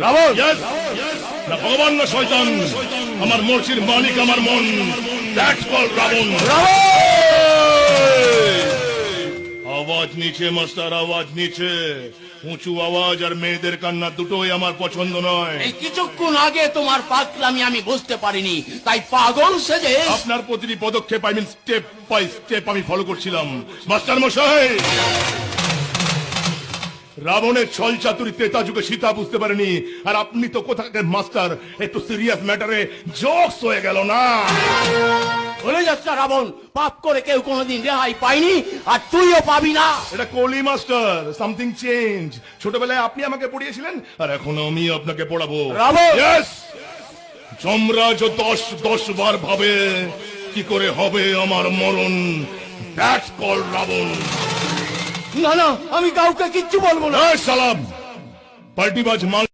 রাবণ না ভগবান না শয়তান, আমার মর্জির মালিক আমার মন। That's called Ravan. আওয়াজ নিচে মাস্টার, আওয়াজ নিচে। উঁচু আওয়াজ আর মেয়েদের কান্না দুটোই আমার পছন্দ নয়। এই কিছুক্ষণ আগে তোমার পাগলামি আমি বুঝতে পারিনি, তাই পাগল সেজে আপনার প্রতিটি পদক্ষেপ I mean step by step আমি ফলো করছিলাম মাস্টার মশাই। রাবণের ছল চাতুরি ত্রেতা যুগে সীতা বুঝতে পারেনি, আর আপনি তো কোথাকার মাস্টার, একটু সিরিয়াস ম্যাটারে জোকস হয়ে গেল না। ভুলে যাচ্ছ রাবণ, পাপ করে কেউ কোনোদিন রেহাই পায়নি, আর তুইও পাবি না। এটা কোহলি মাস্টার, সামথিং চেঞ্জ। ছোটবেলায় আপনি আমাকে পড়িয়েছিলেন, আর এখন আমি আপনাকে পড়াবো। রাবণ! Yes! যমরাজ 10 বার ভাবে কি করে হবে আমার মরণ। That's called Ravan. না না, আমি কাউকে কিচ্ছু বলবো না। সালাম পাল্টিবাজ মাল।